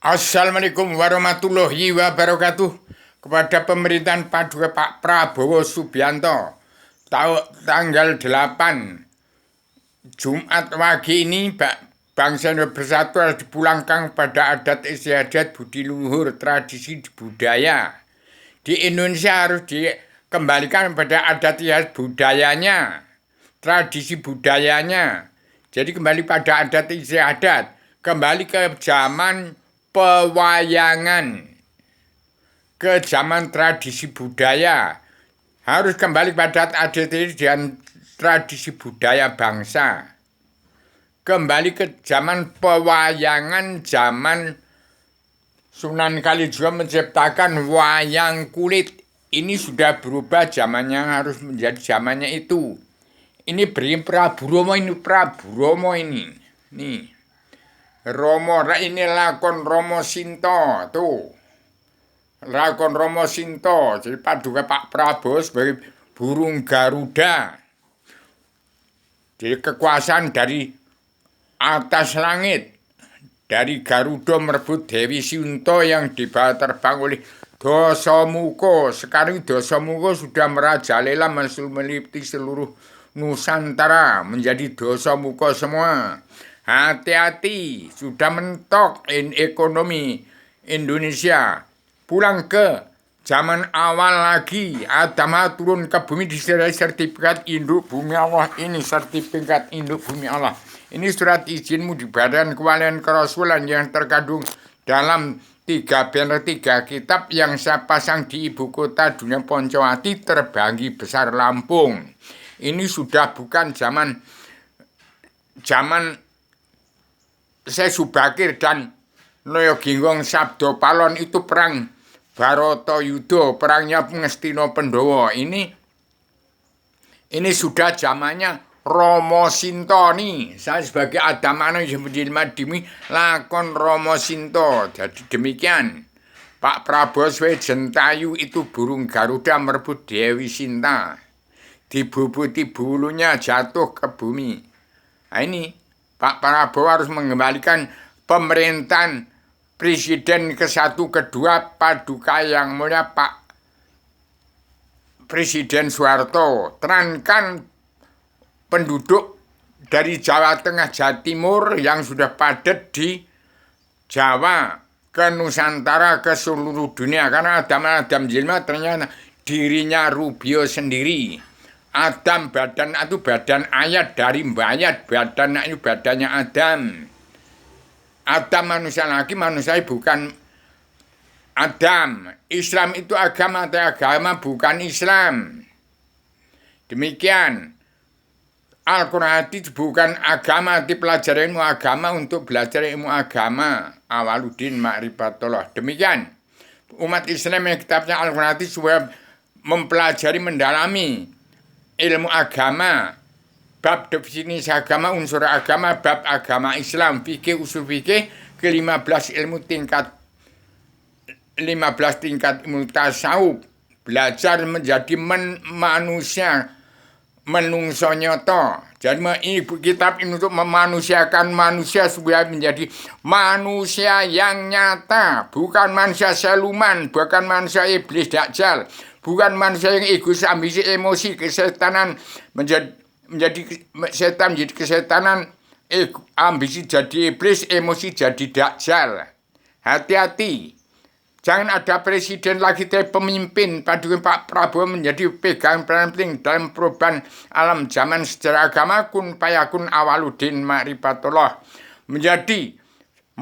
Assalamualaikum warahmatullahi wabarakatuh. Kepada pemerintahan Paduka Pak Prabowo Subianto, tanggal 8 Jumat pagi ini, bangsa Indonesia bersatu harus dipulangkan pada adat istiadat budi luhur tradisi budaya. Di Indonesia harus dikembalikan pada adat istiadat budayanya, tradisi budayanya. Jadi kembali pada adat istiadat, kembali ke zaman pewayangan, ke zaman tradisi budaya, harus kembali pada adat dan tradisi budaya bangsa, kembali ke zaman pewayangan, zaman Sunan Kalijaga menciptakan wayang kulit. Ini sudah berubah zamannya, harus menjadi zamannya itu. Ini beri Prabu Romo, ini Prabu Romo ini. Nih. Romo, ini lakon Romo Sinto, tuh. Lakon Romo Sinto, jadi Paduka Pak Prabowo sebagai burung Garuda. Jadi kekuasaan dari atas langit, dari Garuda merebut Dewi Sinto yang dibawa terbang oleh Dasamuka. Sekarang Dasamuka sudah merajalela meliputi seluruh Nusantara, menjadi Dasamuka semua. Hati-hati, sudah mentok ekonomi Indonesia. Pulang ke zaman awal lagi. Adama turun ke bumi disertai sertifikat induk bumi Allah. Ini sertifikat induk bumi Allah. Ini surat izinmu di Badan Kewalian Kerasulan yang terkandung dalam 3 banner 3 kitab yang saya pasang di ibu kota dunia Poncowati terbagi besar Lampung. Ini sudah bukan zaman saya Subakir dan Noyoginggong Sabdo Palon, itu perang Barotayuda, perangnya Ngastina Pandhawa. Ini sudah zamannya Romo Sinto nih. Saya sebagai adamana yang menjelma demi lakon Romo Sinto. Jadi demikian. Pak Prabowo Jentayu itu burung Garuda merebut Dewi Sinta. Dibubuti bulunya jatuh ke bumi. Nah ini Pak Prabowo harus mengembalikan pemerintahan Presiden ke-1, ke-2 Paduka Yang Mulia Pak Presiden Soeharto. Terangkan penduduk dari Jawa Tengah, Jawa Timur yang sudah padat di Jawa, ke Nusantara, ke seluruh dunia. Karena Adam Jilma ternyata dirinya Rubio sendiri. Adam badan itu badan ayat dari bayat, badan itu badannya Adam. Adam manusia lagi, manusia bukan Adam. Islam itu agama, atau agama bukan Islam. Demikian. Al-Quran itu bukan agama, dipelajari ilmu agama untuk belajar ilmu agama. Awaluddin Ma'rifatullah. Demikian. Umat Islam yang kitabnya Al-Quran itu supaya mempelajari, mendalami ilmu agama, bab definisi agama, unsur agama, bab agama Islam, fikih, usul fikih, ke-15 ilmu tingkat 15 tingkat ilmu tasawuf, belajar menjadi manusia, menungso nyoto. Jadi ibu kitab ini untuk memanusiakan manusia supaya menjadi manusia yang nyata, bukan manusia siluman, bukan manusia iblis dajjal, bukan manusia yang egois, ambisi, emosi, kesetanan, menjadi setan menjadi kesetanan, ambisi jadi iblis, emosi jadi dajjal. Hati-hati. Jangan ada presiden lagi, pemimpin. Paduka Pak Prabowo menjadi pegang peran penting dalam perubahan alam zaman sejarah agama. Kun payakun Awaluddin Ma'rifatullah. Menjadi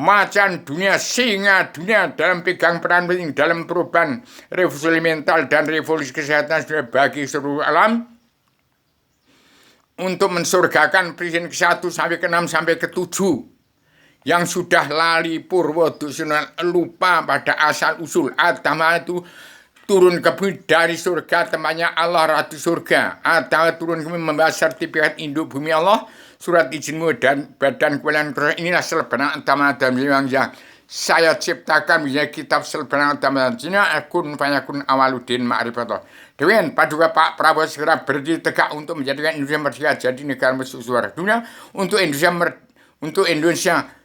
macan dunia, singa dunia dalam pegang peran penting dalam perubahan revolusi mental dan revolusi kesehatan bagi seluruh alam. Untuk mensurgakan presiden ke-1 sampai ke-6 sampai ke-7. Yang sudah lali purwodusuna, lupa pada asal usul. Adam itu turun ke bumi dari surga, temannya Allah Ratu Surga. Adam turun ke bumi membawa sertifikat induk bumi Allah, surat izinmu dan badan kewalian kerajaan. Inilah selebaran Adam yang saya ciptakan menjadi kitab selebaran Adam akun fayakun Awaluddin Ma'rifatullah. Dewan Paduka Pak Prabowo segera berdiri tegak untuk menjadikan Indonesia merdeka jadi negara musuh suara dunia, untuk Indonesia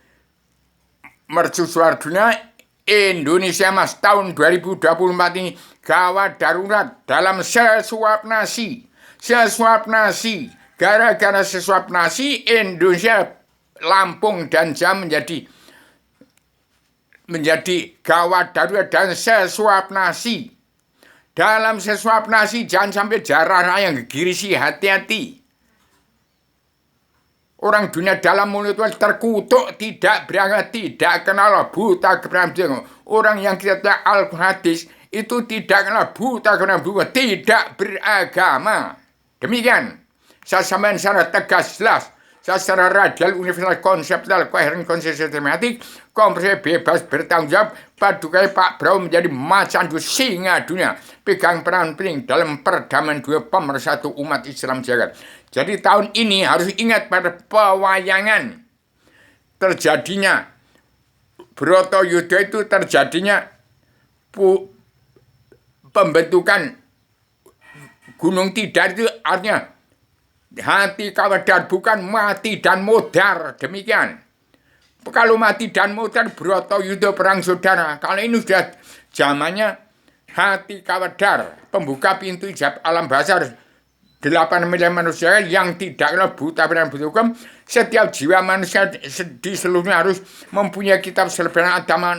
mercusuar dunia Indonesia Mas tahun 2024 ini gawat darurat dalam sesuap nasi. Sesuap nasi. Gara-gara sesuap nasi Indonesia, Lampung dan Jam menjadi gawat darurat dan sesuap nasi. Dalam sesuap nasi jangan sampai darah yang gegirisi, hati-hati. Orang dunia dalam mulut terkutuk, tidak berangkat, tidak kenal buta kebenaran. Orang yang kita al-hadis itu tidak kenal buta kebenaran, tidak beragama. Demikian. Saya sampaikan secara tegas, jelas. Saya secara radial, universal, konseptual, koheren, sistematik, komprehensif, bebas, bertanggung jawab, padukai Pak Brau menjadi macan singa dunia, pegang peran penting dalam perdamaian dua pemersatu umat Islam jagat. Jadi tahun ini harus ingat pada pewayangan terjadinya Bratayuda itu terjadinya pembentukan Gunung Tidar itu artinya hati kawedar bukan mati dan modar, demikian. Kalau mati dan modar Bratayuda perang saudara. Kalau ini sudah zamannya hati kawedar, pembuka pintu hijab alam basar 8 miliar manusia yang tidak kenal buta dan buta hukum. Setiap jiwa manusia di seluruhnya harus mempunyai kitab selebaran agama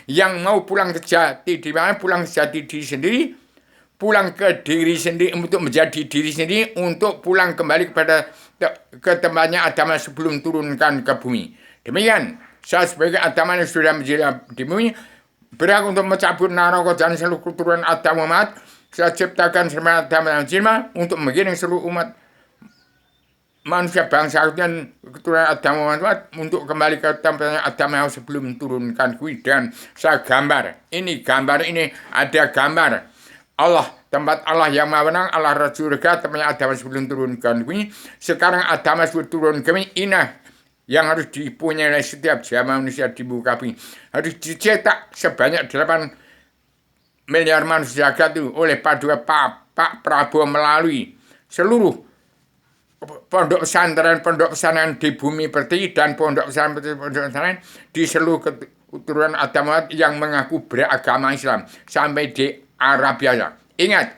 yang mau pulang ke jati di mana, pulang ke jati diri sendiri, pulang ke diri sendiri untuk menjadi diri sendiri, untuk pulang kembali ke tempatnya agama sebelum turunkan ke bumi. Demikian, saya sebagai agama yang sudah menjadi di bumi berhak untuk mencabut naraka dan seluruh keturunan Adam Muhammad. Saya ciptakan semangat agama dan jiwa untuk menggiring seluruh umat manusia bangsa dan keturunan Adam Muhammad untuk kembali ke tempatnya agama yang sebelum turunkan kuih. Dan saya gambar, ini ada gambar Allah, tempat Allah yang maha menang, Allah surga, tempatnya Adam sebelum turunkan kuih. Sekarang Adam sebelum turun kami, inah yang harus dipunyai oleh setiap jiwa manusia di muka bumi. Harus dicetak sebanyak 8 miliar manusia itu oleh Paduka Pak Prabowo melalui seluruh pondok pesantren di bumi pertiwi dan pondok pesantren di seluruh keturunan Adam yang mengaku beragama Islam sampai di Arabia. Ingat,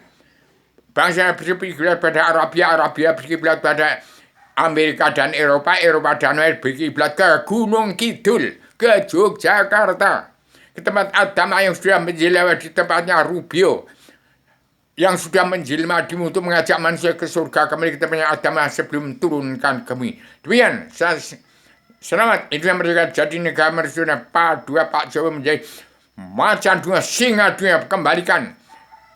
bangsa berkiblat pada Arabia, Arabia berkiblat pada Amerika dan Eropa, Eropa dan Amerika berkiblat ke Gunung Kidul, ke Yogyakarta, ke tempat agama yang sudah menjelma di tempatnya Rubio, yang sudah menjelma untuk mengajak manusia ke surga kembali ke tempatnya agama sebelum turunkan ke bumi. Demikian, selamat Indonesia merdeka jadi negara merdeka. Pak Jokowi menjadi macan dunia, singa dunia. Kembalikan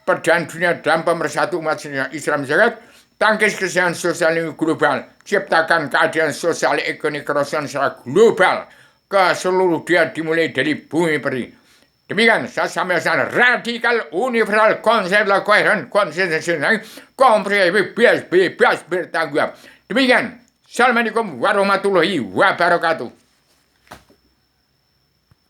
perdamaian dunia dalam pemersatu umat Islam jagat. Tangkis kesehatan sosial global, ciptakan keadilan sosial ekonomi kerosian secara global ke seluruh dunia dimulai dari bumi pertiwi. Demikian saya sampaikan radikal, universal, konseptual, koheren, konsistensi, komprehensif, bebas bertanggung jawab. Demikian. Assalamualaikum warahmatullahi wabarakatuh.